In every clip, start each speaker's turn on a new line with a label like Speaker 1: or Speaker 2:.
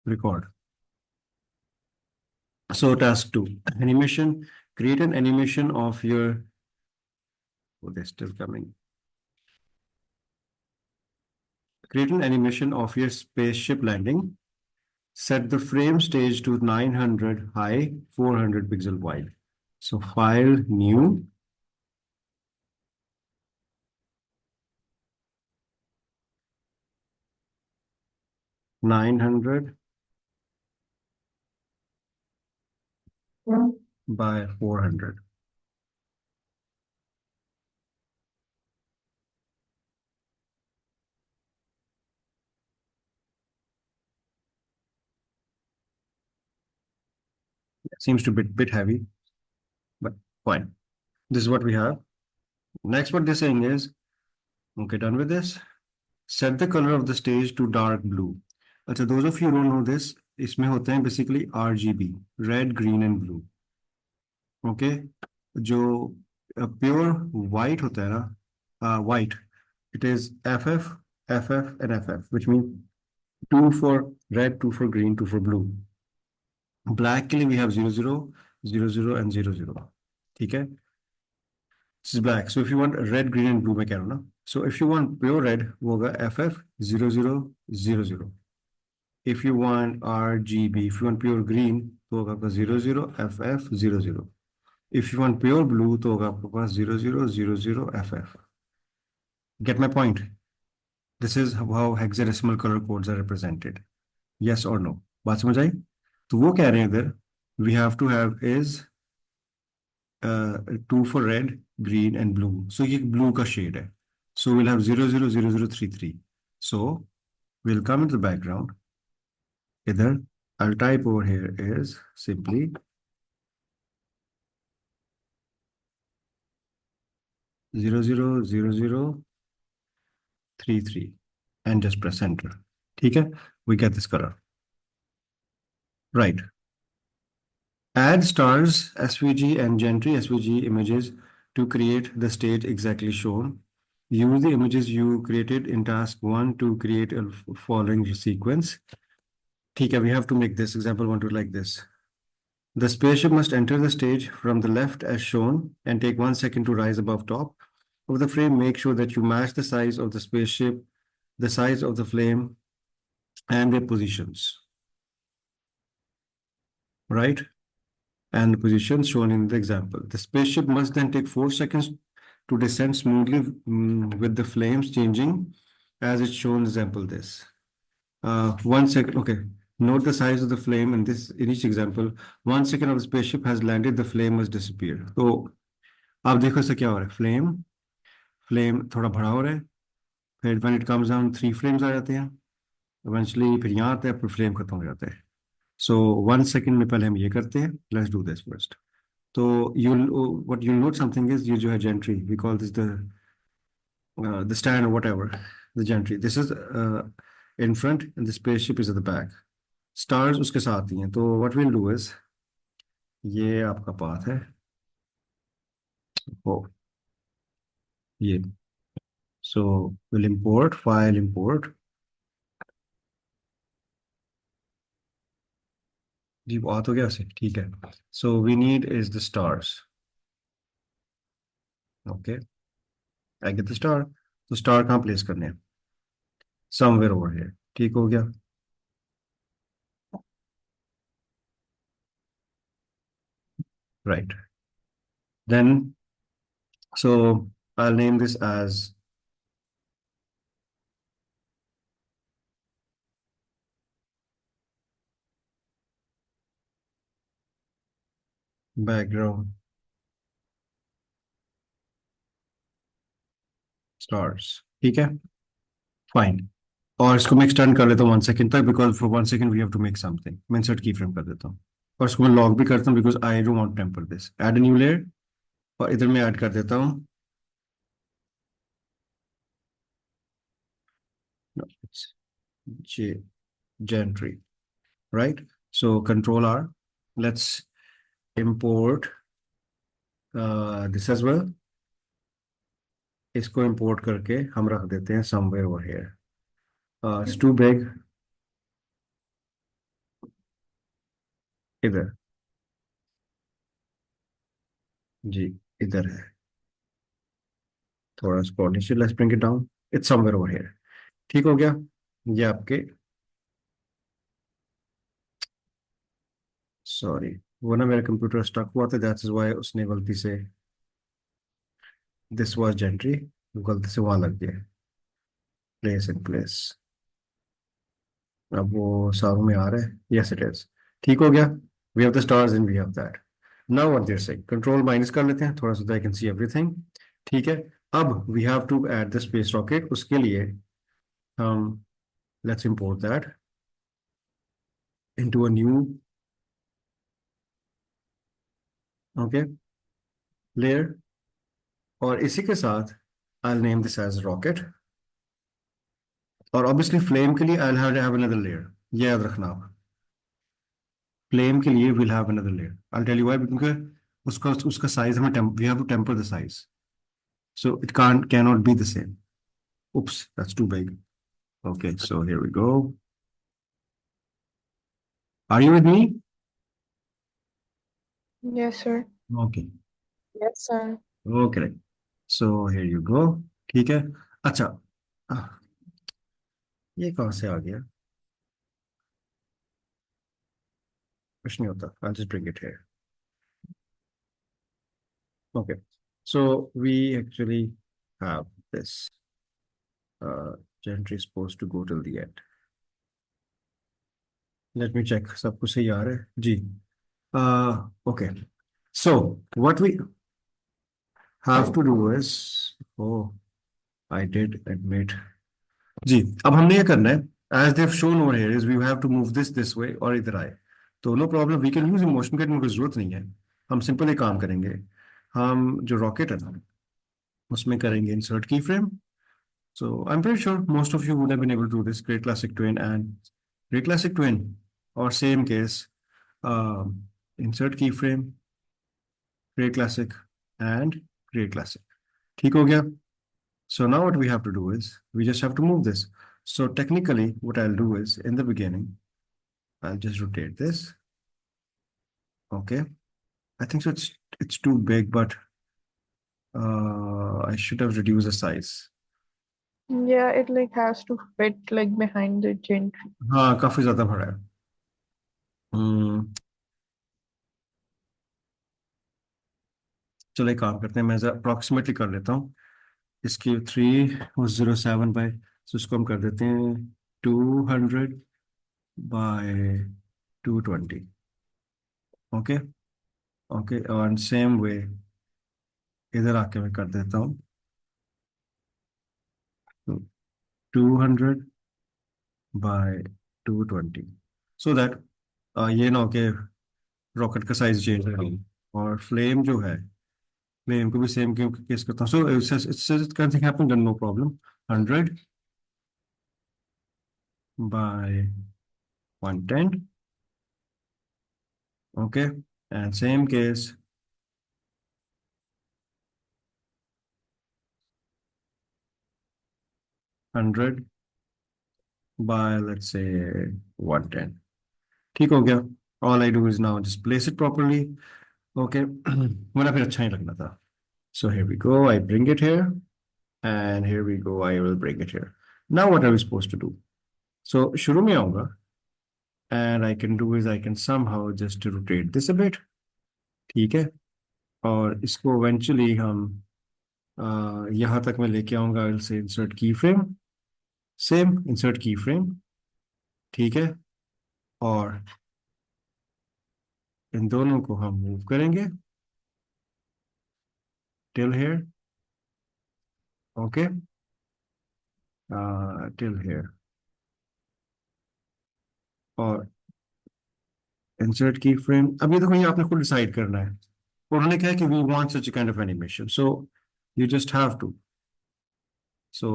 Speaker 1: record. So task 2, animation. Create an animation of your, oh, they're still coming. Create an animation of your spaceship landing. Set the frame stage to 900 high, 400 pixel wide. So file, new. (900) by 400. Seems to be a bit heavy, but fine. This is what we have. Next, what they're saying is, okay, done with this. Set the color of the stage to dark blue. अच्छा, those of you who don't know this, इसमें होते हैं basically RGB, red, green and blue. Okay, जो pure white होता है ना, white, it is FF, FF and FF, which means 2 for red, 2 for green, 2 for blue. Black के लिए we have 00, 00 and 00. ठीक है? This is black. So if you want red, green and blue मैं कह रहा हूँ ना. So if you want pure red, वो होगा FF 0000. If you want RGB, if you want pure green, तो होगा आपका 00 FF 00. If you want pure blue, तो होगा आपके पास 0000 FF. Get my point? This is how hexadecimal color codes are represented. Yes or no? बात समझ आई? तो वो कह रहे हैं इधर, we have to have is 2 for red, green and blue. So ये blue का shade है. So we'll have 000033. So we'll come into the background. Either I'll type over here is simply 000033 and just press enter. ठीक है? We get this color. Right. Add stars, SVG and Gentry SVG images to create the stage exactly shown. Use the images you created in task 1 to create a following sequence. ठीक है, we have to make this example 1 to like this. The spaceship must enter the stage from the left as shown and take 1 second to rise above top of the frame. Make sure that you match the size of the spaceship, the size of the flame, and their positions. Right? And the positions shown in the example. The spaceship must then take 4 seconds to descend smoothly with the flames changing as it's shown in example this. 1 second, okay. Note the size of the flame in each example. 1 second of the spaceship has landed, the flame must disappear. तो आप देखो इससे क्या हो रहा है, flame थोड़ा बड़ा हो रहा है, फिर when it comes down 3 flames आ जाते हैं, eventually फिर यहाँ आता है, फिर फ्लेम खत्म हो जाता है. So 1 second में पहले हम ये करते हैं. Let's do this first. So what you'll note something is ये जो है gentry, we call this the stand or whatever, the gentry. This is in front and the spaceship is at the back. Stars उसके साथ ही हैं. तो what we'll do is ये आपका path है. Oh, ये. So we'll import, file import. जी बात हो गया से, ठीक है. So we need is the stars. Okay, I get the star. तो star कहाँ place करने हैं? Somewhere over here. ठीक हो गया. Right. Then, so I'll name this as background stars. ठीक है, fine. और इसको मैं एक्सटेंड कर लेता हूँ 1 सेकंड तक, because for 1 second we have to make something. मैं इंसर्ट की फ्रेम कर देता हूँ और इसको मैं लॉक भी करता हूँ because I don't want temper this. Add new layer और इधर मैं ऐड कर देता हूँ gentry, right? So control R. Let's import this as well. इसको import करके हम रख देते हैं somewhere over here. It's too big. इधर, जी इधर है, थोड़ा सा नीचे, let's bring it down, it's somewhere over here. ठीक हो गया। ये आपके, सॉरी, वो ना मेरा कंप्यूटर स्टक हुआ था, दैट्स व्हाई उसने गलती से, दिस वाज जेंट्री, गलती से वहां लग गया, प्लेस इन प्लेस। अब वो सारों में आ रहा है, यस इट इज। ठीक हो गया। We have the stars and we have that. Now what they're saying, control minus कर लेते हैं थोड़ा सा, आई कैन सी एवरीथिंग। ठीक है। अब we have to add the space rocket, उसके लिए हम, let's import that into a new, okay, layer, और इसी के साथ I name this as rocket. और ऑब्वियसली फ्लेम के लिए आई हैव अनदर लेयर, ये याद रखना आप। फ्लेम के लिए will have another layer, I tell you why, क्योंकि उसका उसका साइज हमें, we have to temper the size, so it cannot be the same. Oops, that's too big. Okay, so here we go. Are you with me?
Speaker 2: Yes, sir.
Speaker 1: Okay.
Speaker 2: Yes, sir.
Speaker 1: Okay. So here you go. ठीक है। अच्छा, आह, ये कहाँ से आ गया? कुछ नहीं होता, I'll just bring it here. Okay. So we actually have this. Gentry is supposed to go till the end. Let me check. सब कुछ सही आ रहा है जी। Okay. So what we have to do is, oh, I did admit, जी अब हमने ये करना है, as Dev shown over here is we have to move this way, और इधर आए, तो no problem, we can use emotion करने की जरूरत नहीं है। हम सिंपल एक काम करेंगे, हम जो रॉकेट है ना, उसमें करेंगे insert key frame. So I am pretty sure most of you would have been able to do this, great classic tween and great classic tween, और same case, insert key frame, great classic and great classic. ठीक हो गया। So now what we have to do is we just have to move this. So technically what I'll do is in the beginning, I'll just rotate this. Okay. I think so it's too big, but I should have reduced the size.
Speaker 2: Yeah, it like has to fit like behind the gentry.
Speaker 1: हाँ काफी ज्यादा बड़ा है। हम्म, चलो एक काम करते हैं, मैं अप्रोक्सीमेटली कर लेता हूँ। इसकी 307 बाय, तो इसको हम कर देते हैं 200 बाय 220। ओके। ओके, और सेम वे इधर आके मैं कर देता हूँ 200 बाय 220, सो दैट ये ना हो कि रॉकेट का साइज चेंज है। और फ्लेम जो है, फ्लेम को भी सेम क्यों केस करता हूँ, so it's can happen, no problem. 100 by 110, okay, and same case 100 by let's say 110। ठीक हो गया। All I do is now just place it properly. Okay, वरना फिर अच्छा नहीं लगना था। So here we go. I bring it here, and here we go. I will bring it here. Now what are we supposed to do? So शुरू में आऊंगा, and I can do is I can somehow just rotate this a bit. ठीक है। और इसको eventually हम यहाँ तक मैं लेके आऊंगा। I'll say insert keyframe, same insert keyframe। ठीक है। और इन दोनों को हम मूव करेंगे till here, okay, till here। और इंसर्ट की फ्रेम, अब ये देखो, ये आपने खुद डिसाइड करना है। उन्होंने कहा कि we want such kind of animation, so you just have to, so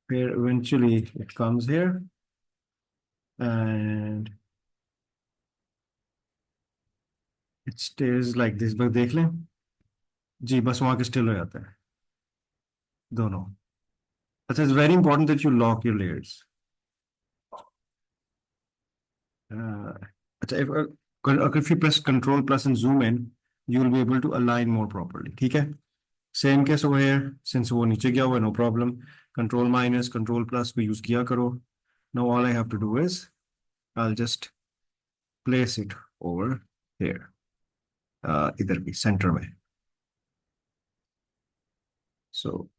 Speaker 1: फिर eventually it comes here and it stays like this, बस देख लें जी, बस वहां के स्टिल हो जाता है दोनों। अच्छा, it's very important that you lock your layers. अच्छा, If you press Control plus and zoom in, you will be able to align more properly. ठीक है? Same case over here. Since वो नीचे गया हुआ है, no problem. Control minus, Control plus भी use किया करो. Now all I have to do is I'll just place it over here. इधर भी center में. So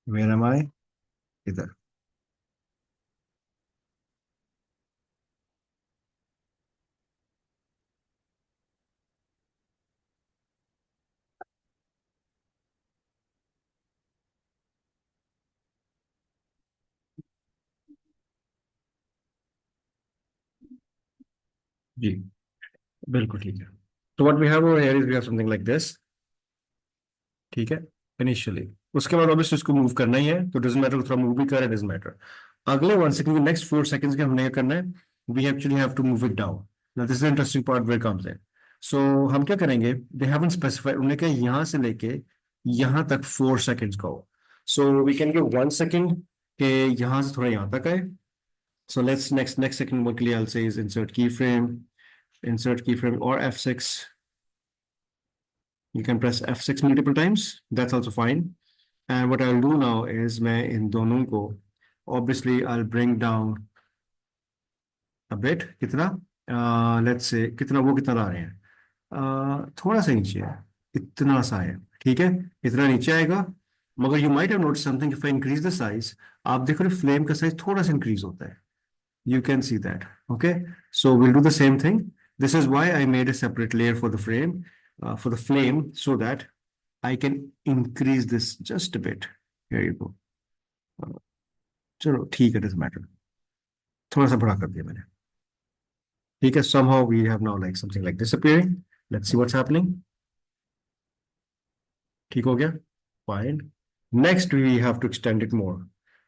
Speaker 1: where am I? इधर. जी बिल्कुल ठीक है. So what we have over here is we have something like this. ठीक है, इनिशियली. उसके बाद ऑब्वियसली उसको मूव करना ही है, तो डजंट मैटर थोड़ा मूव भी करे, डजंट मैटर. अगले 1 सेकंड के नेक्स्ट 4 सेकंड्स के हमने क्या करना है, we actually have to move it down. Now this is interesting part where comes in. So हम क्या करेंगे, दे हैवंट स्पेसिफाइड, उन्होंने कहा यहाँ से लेके यहाँ तक 4 सेकंड्स का हो. So we can give 1 second के यहाँ से थोड़ा यहाँ तक आए. सो लेट्स नेक्स्ट सेकंड के लिए I'll say is insert keyframe or F6. You can press F6 multiple times. That's also fine. And what I'll do now is मैं इन दोनों को obviously I'll bring down a bit. कितना let's say कितना वो कितना ला रहे हैं, थोड़ा सा नीचे है, इतना सा है. ठीक है, इतना नीचे आएगा. मगर you might have noticed something, if I increase the size, आप देख रहे हो फ्लेम का साइज थोड़ा सा इंक्रीज होता है. You can see that. Okay, so we'll do the same thing. This is why I made a separate layer for the frame, for the flame, so that I can increase this just a bit. Here you go. चलो ठीक है, doesn't matter. थोड़ा सा बड़ा कर दिया मैंने. ठीक है, somehow we have now like something like this appearing. Let's see what's happening. ठीक हो गया? Fine. Next we have to extend it more.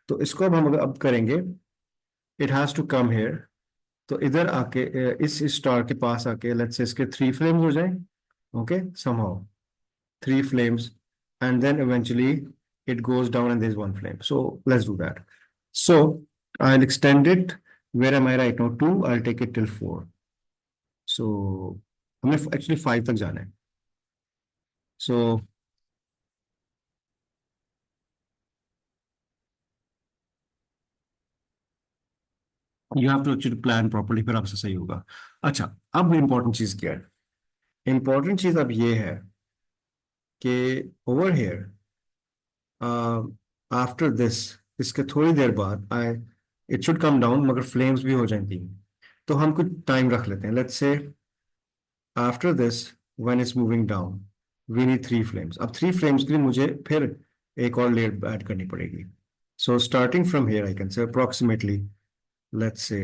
Speaker 1: तो इसको अब करेंगे. It has to come here. तो इधर आके इस स्टार के पास आके लेट्स से इसके 3 फ्लेम्स हो जाए. Okay, somehow 3 flames, and then eventually it goes down and there's 1 flame. So let's do that. So I'll extend it. Where am I right now? 2. I'll take it till 4. So हमें actually 5 तक जाना है. So you have to actually plan properly, फिर आपसे सही होगा. अच्छा, अब इम्पोर्टेंट चीज क्या है? इम्पोर्टेंट चीज अब ये है कि ओवर हियर आफ्टर दिस, इसके थोड़ी देर बाद आई इट शुड कम डाउन, मगर फ्लेम्स भी हो जाएंगी. तो हम कुछ टाइम रख लेते हैं. Let's say after this when it's moving down we need 3 flames. अब 3 फ्लेम्स के लिए मुझे फिर एक और लेयर ऐड करनी पड़ेगी. So starting from here I can say approximately, let's say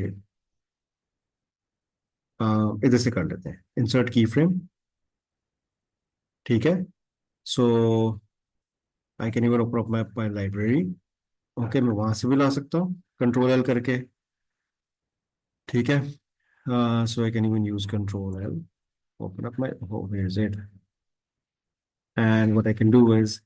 Speaker 1: इधर से कर लेते हैं, इंसर्ट की फ्रेम. ठीक है, so I can even open up my library. Okay, मैं वहां से भी ला सकता हूँ कंट्रोल एल करके. ठीक है, so I can even use control L, open up my, oh, where is it? And what I can do is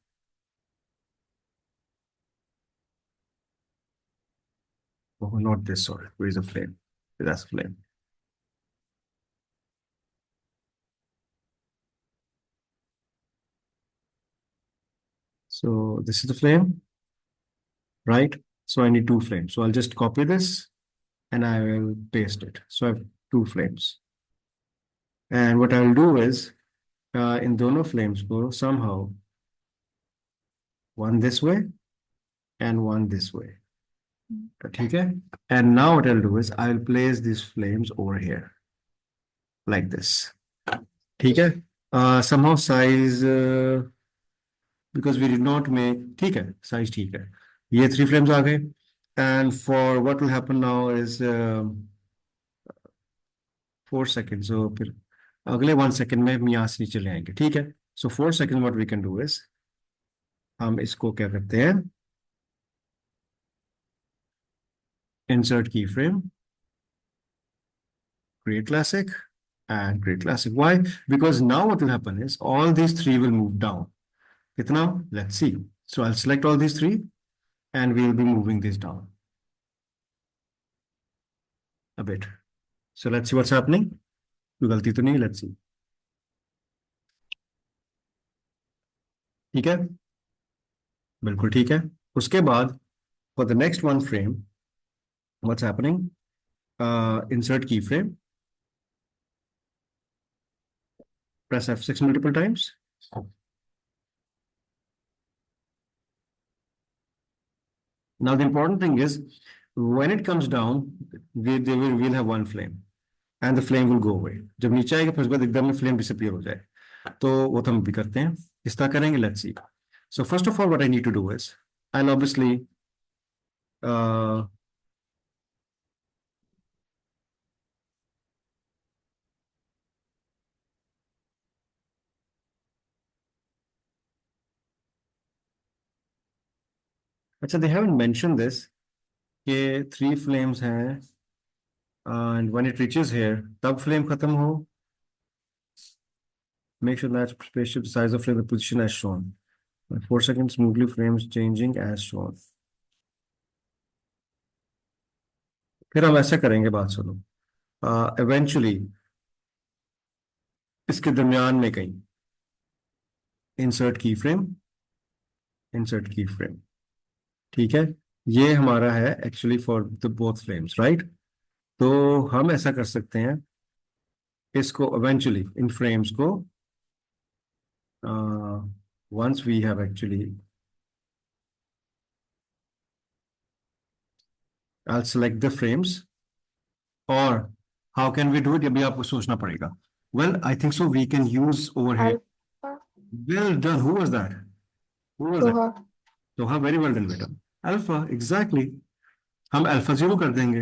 Speaker 1: oh, not this, sorry, where is the flame? That's flame. So this is the flame, right? So I need 2 flames. So I'll just copy this and I will paste it. So I have 2 flames. And what I will do is in dono flames go somehow one this way and one this way. Okay. And now what I'll do is I'll place these flames over here like this. Okay. Somehow size because we did not make, ठीक है, size ठीक है. ये 3 flames आ गए. And for what will happen now is 4 seconds. So फिर अगले 1 second में हम यहाँ से नीचे ले आएंगे. ठीक है. So 4 seconds what we can do is हम इसको क्या करते हैं, insert keyframe, create classic and create classic. Why? Because now what will happen is all these 3 will move down. कितना? Let's see. So I'll select all these 3 and we'll be moving this down a bit. So let's see what's happening. कोई गलती तो नहीं, let's see. ठीक है, बिल्कुल ठीक है। उसके बाद for the next one frame what's happening, insert keyframe, press F6 multiple times. Now the important thing is when it comes down, we'll have one flame and the flame will go away. जब नीचे आएगा फिर उसके बाद एकदम में flame disappear हो जाए, तो वो तो हम भी करते हैं, इस तरह करेंगे। Let's see. So first of all, what I need to do is I'll obviously uh, अच्छा, they haven't mentioned this कि 3 flames हैं and when it reaches here तब flame खत्म हो। Make sure that spaceship the size of flame the position as shown. 4 seconds smoothly frames changing as shown. फिर हम ऐसे करेंगे, बात सुनो। इवेंचुअली इसके दरमियान में कहीं insert key frame, insert key frame. ठीक है, ये हमारा है actually for the both flames, right. तो हम ऐसा कर सकते हैं, इसको इवेंचुअली इन फ्रेम्स को once we have actually I select the frames और how can we do it, अभी आपको सोचना पड़ेगा। Well I think so we can use over here.
Speaker 2: Alpha.
Speaker 1: Well done, who was that, who was that?
Speaker 2: Soha.
Speaker 1: तो हाँ, very well done बेटा। Alpha, exactly. हम alpha zero कर देंगे,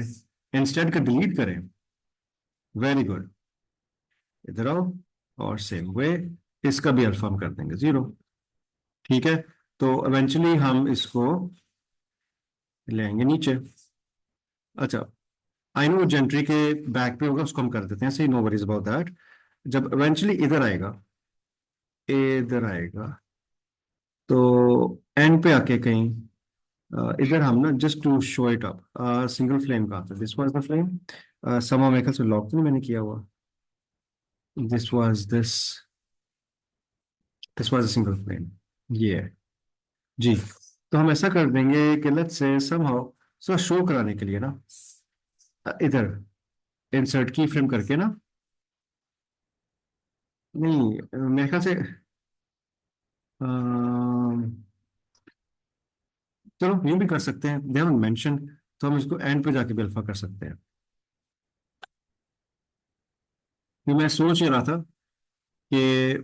Speaker 1: इंस्टेड का डिलीट करें। वेरी गुड, इधर आओ। और सेम वे इसका भी अल्फा हम कर देंगे जीरो। ठीक है, तो इवेंचुअली हम इसको ले आएंगे नीचे। अच्छा, आई नो जेंट्री के बैक पे होगा, उसको हम कर देते हैं सही, नो वरीज अबाउट दैट। जब इवेंचुअली इधर आएगा, इधर आएगा, तो एंड पे आके कहीं इधर हम ना just to show it up single flame का आता है। दिस वाज द फ्लेम, समा मेकल से लॉक तो नहीं मैंने किया हुआ। This was this was a single flame, ये है जी। तो हम ऐसा कर देंगे कि let's say somehow so show कराने के लिए ना इधर इंसर्ट की फ्रेम करके ना, नहीं मेरे ख्याल से चलो यूं भी कर सकते हैं, दे हैवंट मेंशन, तो हम इसको एंड पे जाके भी अल्फा कर सकते हैं। कि मैं सोच ही रहा था कि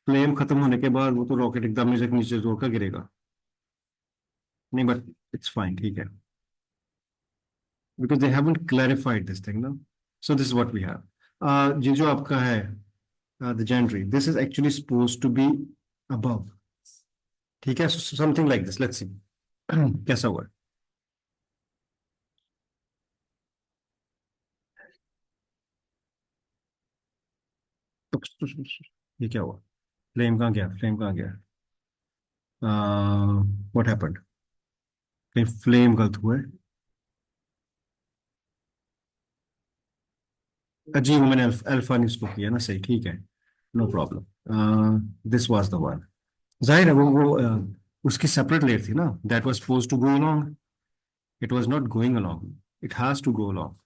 Speaker 1: फ्लेम खत्म होने के बाद वो तो रॉकेट एकदम नीचे नीचे जोर का गिरेगा। नहीं, बट इट्स फाइन, ठीक है, because they haven't clarified this thing ना। So this is what we have. ये जो आपका है the gentry, this is actually suppose to be above. ठीक है, something like this, let's see कैसा हुआ। ये क्या हुआ, फ्लेम कहाँ गया, फ्लेम कहाँ गया, व्हाट हैपेंड, कहीं फ्लेम गलत हुआ है। जी वो मैंने अल्फा ने इसको किया ना सही, ठीक है, no problem. This was the one. जाहिर है वो उसकी सेपरेट लेयर थी ना, that was suppose to go along, it was not going along, it has to go along.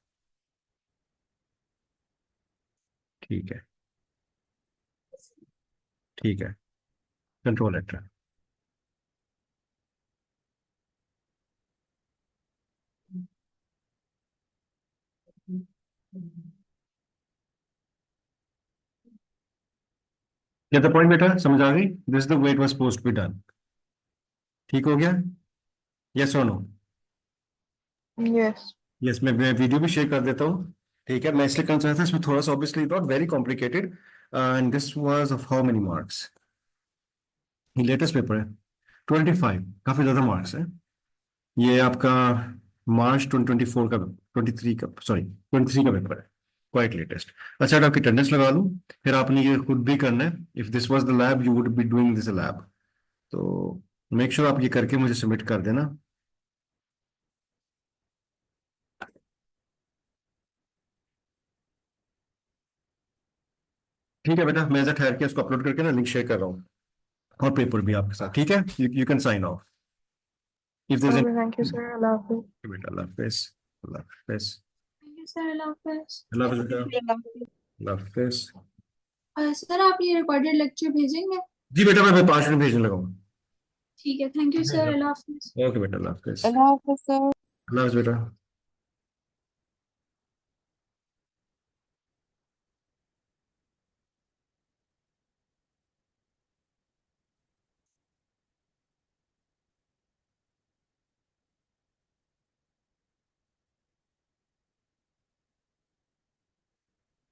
Speaker 1: ठीक है, ठीक है, control eight. Get the point बेटा, समझ आ गई, this is the way it was suppose to be done. ठीक हो गया, यस और नो?
Speaker 2: Yes.
Speaker 1: यस, मैं वीडियो भी शेयर कर देता हूँ। ठीक है, मैं इसलिए करना चाहता था, इसमें थोड़ा सा obviously not very complicated and this was of how many marks, ये लेटेस्ट पेपर है, 25, काफी ज्यादा मार्क्स है। ये आपका मार्च 2024 का, 23 का, सॉरी 23 का पेपर है, क्वाइट लेटेस्ट। अच्छा, अब आपकी अटेंडेंस लगा लूँ, फिर आपने ये खुद भी करना है। If this was the lab you would be doing this lab, तो मेक श्योर आप ये करके मुझे सबमिट कर देना। ठीक है बेटा, मैं ऐसा ठहर के इसको अपलोड करके ना लिंक शेयर कर रहा हूँ, और पेपर भी आपके साथ, ठीक है, you can sign off if there is
Speaker 2: Okay, thank you, sir. Allah Hafiz.
Speaker 1: बेटा। अल्लाह हाफिज। अल्लाह हाफिज।
Speaker 3: थैंक यू सर, अल्लाह हाफिज।
Speaker 1: अल्लाह हाफिज बेटा। अल्लाह हाफिज।
Speaker 3: सर आप ये रिकॉर्डेड लेक्चर भेजेंगे?
Speaker 1: जी बेटा, मैं 5 मिनट भेजने लगाऊंगा।
Speaker 3: ठीक है, thank you sir, Allah Hafiz.
Speaker 1: Okay बेटा, अल्लाह हाफिज।
Speaker 4: अल्लाह हाफ़िज़ सर।
Speaker 1: अल्लाह हाफिज बेटा।